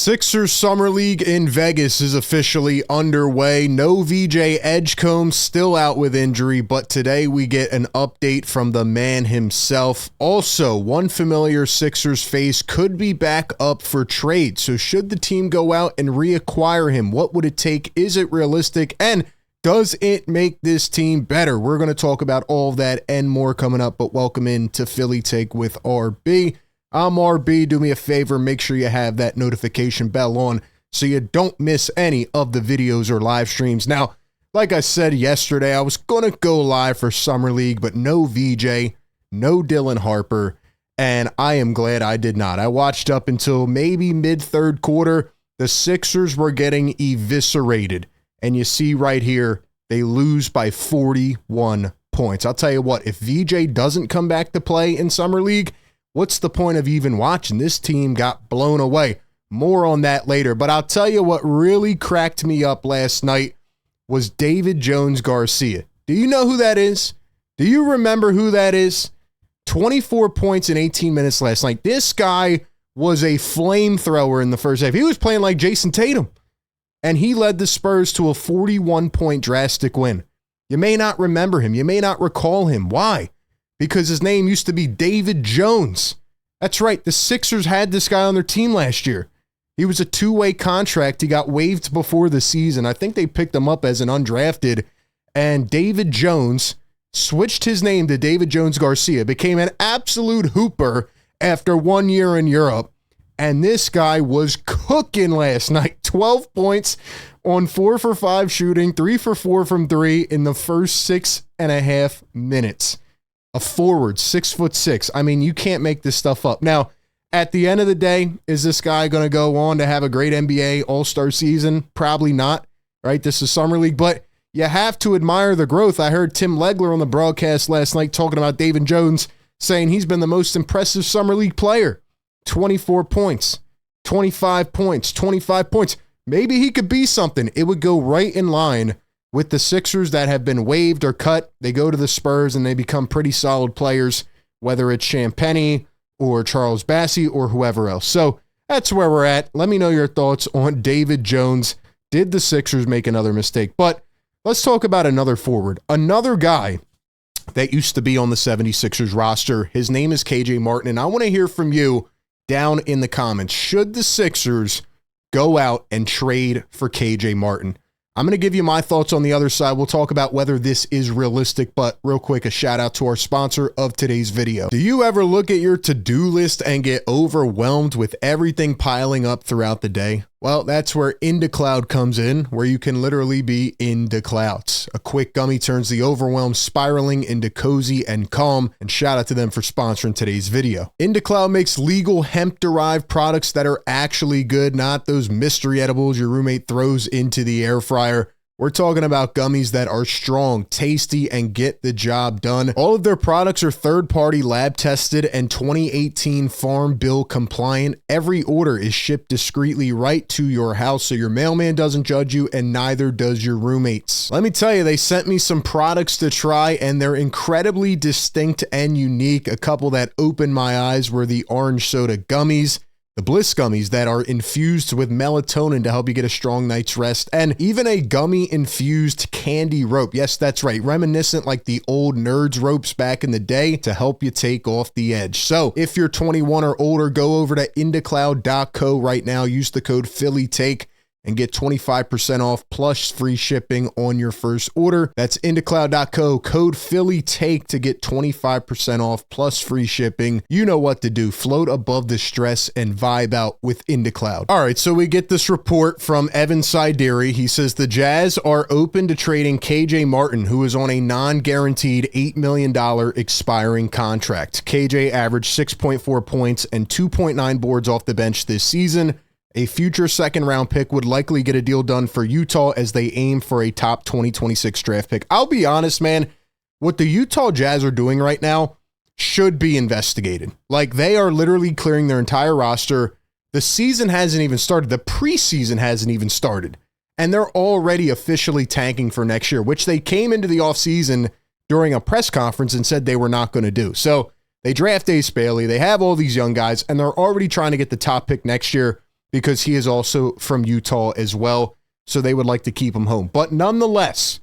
Sixers Summer League in Vegas is officially underway. No VJ Edgecombe, still out with injury, but today we get an update from the man himself. Also, one familiar Sixers face could be back up for trade. So should the team go out and reacquire him? What would it take? Is it realistic? And does it make this team better? We're going to talk about all of that and more coming up, but welcome in to Philly Take with RB. I'm RB. Do me a favor, make sure you have that notification bell on so you don't miss any of the videos or live streams. Now, like I said yesterday, I was going to go live for Summer League, but no VJ, no Dylan Harper, and I am glad I did not. I watched up until maybe mid-third quarter. The Sixers were getting eviscerated, and you see right here, they lose by 41 points. I'll tell you what, if VJ doesn't come back to play in Summer League, what's the point of even watching? This team got blown away. More on that later. But I'll tell you what really cracked me up last night was David Jones Garcia. Do you know who that is? Do you remember who that is? 24 points in 18 minutes last night. This guy was a flamethrower in the first half. He was playing like Jason Tatum. And he led the Spurs to a 41-point drastic win. You may not remember him. You may not recall him. Why? Because his name used to be David Jones. That's right. The Sixers had this guy on their team last year. He was a two-way contract. He got waived before the season. I think they picked him up as an undrafted. And David Jones switched his name to David Jones Garcia, became an absolute hooper after 1 year in Europe. And this guy was cooking last night. 12 points on 4 for 5 shooting, 3 for 4 from 3 in the first 6.5 minutes. A forward, 6'6". I mean, you can't make this stuff up. Now, at the end of the day, is this guy going to go on to have a great NBA All-Star season? Probably not, right? This is Summer League, but you have to admire the growth. I heard Tim Legler on the broadcast last night talking about David Jones, saying he's been the most impressive Summer League player. 24 points, 25 points, 25 points. Maybe he could be something. It would go right in line with the Sixers that have been waived or cut. They go to the Spurs and they become pretty solid players, whether it's Champagnie or Charles Bassey or whoever else. So that's where we're at. Let me know your thoughts on David Jones. Did the Sixers make another mistake? But let's talk about another forward. Another guy that used to be on the 76ers roster. His name is KJ Martin, and I want to hear from you down in the comments. Should the Sixers go out and trade for KJ Martin? I'm going to give you my thoughts on the other side. We'll talk about whether this is realistic, but real quick, a shout out to our sponsor of today's video. Do you ever look at your to-do list and get overwhelmed with everything piling up throughout the day? Well, that's where IndaCloud comes in, where you can literally be in the clouds. A quick gummy turns the overwhelm spiraling into cozy and calm, and shout out to them for sponsoring today's video. IndaCloud makes legal hemp-derived products that are actually good, not those mystery edibles your roommate throws into the air fryer. We're talking about gummies that are strong, tasty, and get the job done. All of their products are third-party lab tested and 2018 Farm Bill compliant. Every order is shipped discreetly right to your house so your mailman doesn't judge you and neither does your roommates. Let me tell you, they sent me some products to try and they're incredibly distinct and unique. A couple that opened my eyes were the orange soda gummies, the Bliss gummies that are infused with melatonin to help you get a strong night's rest, and even a gummy-infused candy rope. Yes, that's right, reminiscent like the old Nerds ropes back in the day to help you take off the edge. So if you're 21 or older, go over to indacloud.co right now, use the code PhillyTake, and get 25% off plus free shipping on your first order. That's indacloud.co, code PhillyTake to get 25% off plus free shipping. You know what to do. Float above the stress and vibe out with IndaCloud. All right, so we get this report from Evan Sideri. He says the Jazz are open to trading KJ Martin, who is on a non-guaranteed $8 million expiring contract. KJ averaged 6.4 points and 2.9 boards off the bench this season. A future second-round pick would likely get a deal done for Utah as they aim for a top 2026 draft pick. I'll be honest, man, what the Utah Jazz are doing right now should be investigated. Like, they are literally clearing their entire roster. The season hasn't even started. The preseason hasn't even started. And they're already officially tanking for next year, which they came into the offseason during a press conference and said they were not going to do. So they draft Ace Bailey. They have all these young guys, and they're already trying to get the top pick next year. because he is also from Utah as well. So they would like to keep him home. But nonetheless,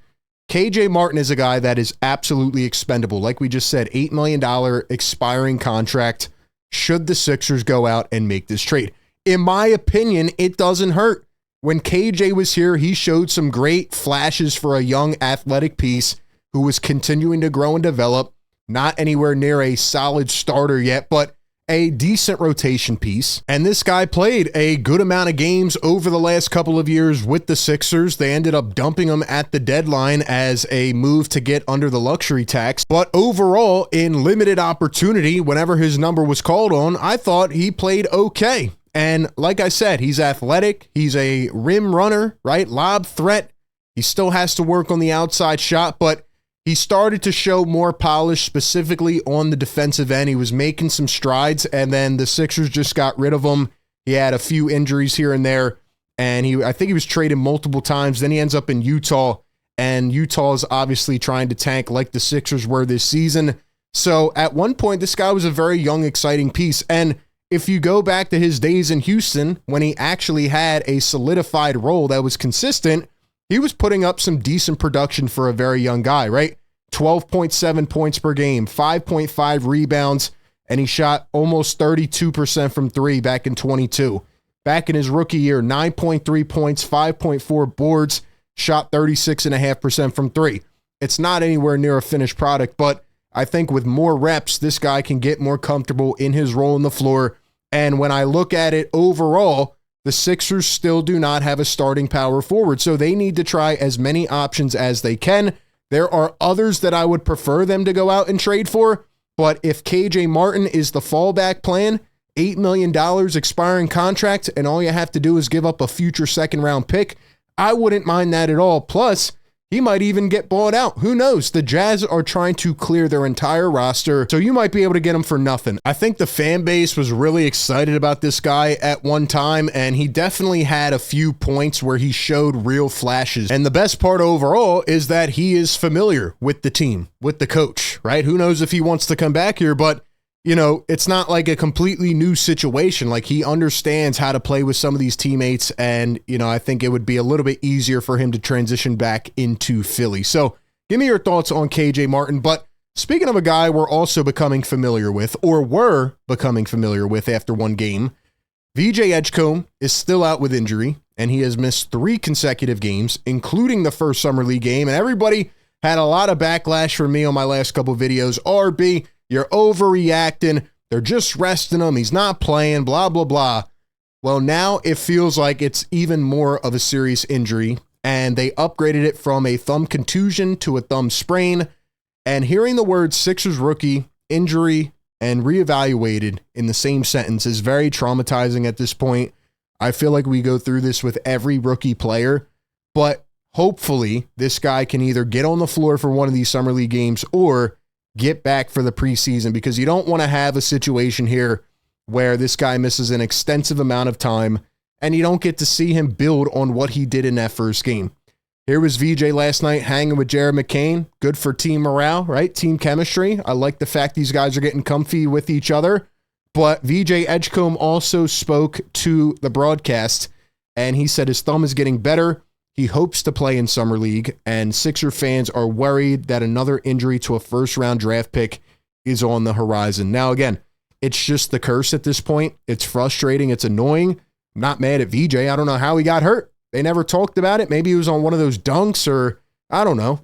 KJ Martin is a guy that is absolutely expendable. Like we just said, $8 million expiring contract should the Sixers go out and make this trade. In my opinion, it doesn't hurt. When KJ was here, he showed some great flashes for a young athletic piece who was continuing to grow and develop. Not anywhere near a solid starter yet, but a decent rotation piece. And this guy played a good amount of games over the last couple of years with the Sixers. They ended up dumping him at the deadline as a move to get under the luxury tax. But overall, in limited opportunity, whenever his number was called on, I thought he played okay. And like I said, he's athletic. He's a rim runner, right? Lob threat. He still has to work on the outside shot, but he started to show more polish, specifically on the defensive end. He was making some strides, and then the Sixers just got rid of him. He had a few injuries here and there, and I think he was traded multiple times. Then he ends up in Utah, and Utah is obviously trying to tank like the Sixers were this season. So at one point, this guy was a very young, exciting piece. And if you go back to his days in Houston, when he actually had a solidified role that was consistent, he was putting up some decent production for a very young guy, right? 12.7 points per game, 5.5 rebounds, and he shot almost 32% from three back in 22. Back in his rookie year, 9.3 points, 5.4 boards, shot 36.5% from three. It's not anywhere near a finished product, but I think with more reps, this guy can get more comfortable in his role on the floor. And when I look at it overall, the Sixers still do not have a starting power forward, so they need to try as many options as they can. There are others that I would prefer them to go out and trade for, but if KJ Martin is the fallback plan, $8 million expiring contract, and all you have to do is give up a future second-round pick, I wouldn't mind that at all. Plus, he might even get bought out. Who knows? The Jazz are trying to clear their entire roster, so you might be able to get him for nothing. I think the fan base was really excited about this guy at one time, and he definitely had a few points where he showed real flashes. And the best part overall is that he is familiar with the team, with the coach, right? Who knows if he wants to come back here, but you know, it's not like a completely new situation. Like, he understands how to play with some of these teammates, and, you know, I think it would be a little bit easier for him to transition back into Philly. So give me your thoughts on KJ Martin. But speaking of a guy we're also becoming familiar with, or were becoming familiar with after one game, VJ Edgecombe is still out with injury, and he has missed 3 consecutive games, including the first Summer League game. And everybody had a lot of backlash from me on my last couple videos. RB, you're overreacting. They're just resting him. He's not playing, blah, blah, blah. Well, now it feels like it's even more of a serious injury, and they upgraded it from a thumb contusion to a thumb sprain. And hearing the words Sixers rookie, injury, and reevaluated in the same sentence is very traumatizing at this point. I feel like we go through this with every rookie player, but hopefully this guy can either get on the floor for one of these Summer League games or get back for the preseason, because you don't want to have a situation here where this guy misses an extensive amount of time and you don't get to see him build on what he did in that first game. Here was VJ last night hanging with Jared McCain. Good for team morale, right? Team chemistry. I like the fact these guys are getting comfy with each other. But VJ Edgecombe also spoke to the broadcast, and he said his thumb is getting better. He hopes to play in Summer League, and Sixer fans are worried that another injury to a first-round draft pick is on the horizon. Now, again, it's just the curse at this point. It's frustrating. It's annoying. I'm not mad at VJ. I don't know how he got hurt. They never talked about it. Maybe he was on one of those dunks, or I don't know.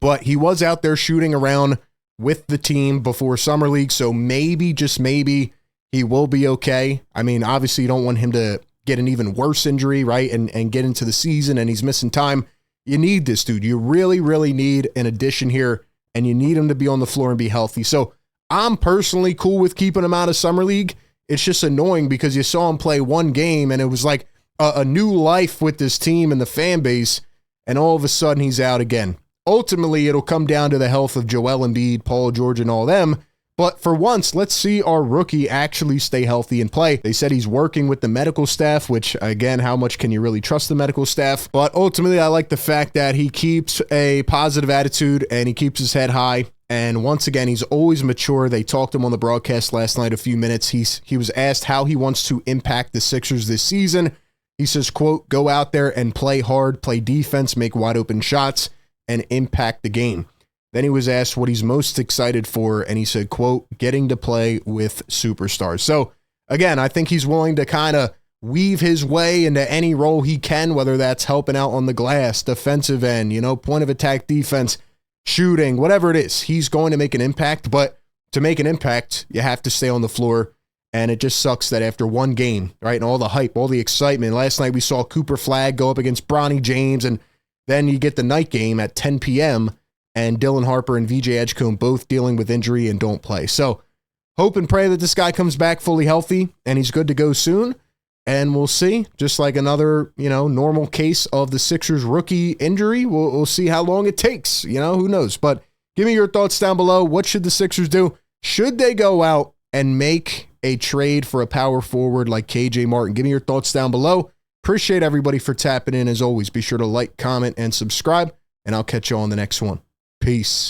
But he was out there shooting around with the team before Summer League, so maybe, just maybe, he will be okay. I mean, obviously, you don't want him to get an even worse injury, right, and get into the season, and he's missing time. You need this dude. You really, really need an addition here, and you need him to be on the floor and be healthy. So I'm personally cool with keeping him out of Summer League. It's just annoying because you saw him play one game, and it was like a new life with this team and the fan base, and all of a sudden he's out again. Ultimately, it'll come down to the health of Joel Embiid, Paul George, and all them. But for once, let's see our rookie actually stay healthy and play. They said he's working with the medical staff, which, again, how much can you really trust the medical staff? But ultimately, I like the fact that he keeps a positive attitude and he keeps his head high. And once again, he's always mature. They talked to him on the broadcast last night, a few minutes. He was asked how he wants to impact the Sixers this season. He says, quote, go out there and play hard, play defense, make wide open shots, and impact the game. Then he was asked what he's most excited for, and he said, quote, getting to play with superstars. So again, I think he's willing to kind of weave his way into any role he can, whether that's helping out on the glass, defensive end, point of attack defense, shooting, whatever it is. He's going to make an impact, but to make an impact, you have to stay on the floor. And it just sucks that after one game, right, and all the hype, all the excitement. Last night we saw Cooper Flagg go up against Bronny James, and then you get the night game at 10 p.m., and Dylan Harper and VJ Edgecombe both dealing with injury and don't play. So hope and pray that this guy comes back fully healthy and he's good to go soon. And we'll see, just like another, normal case of the Sixers rookie injury. We'll see how long it takes, who knows. But give me your thoughts down below. What should the Sixers do? Should they go out and make a trade for a power forward like KJ Martin? Give me your thoughts down below. Appreciate everybody for tapping in. As always, be sure to like, comment, and subscribe, and I'll catch you on the next one. Peace.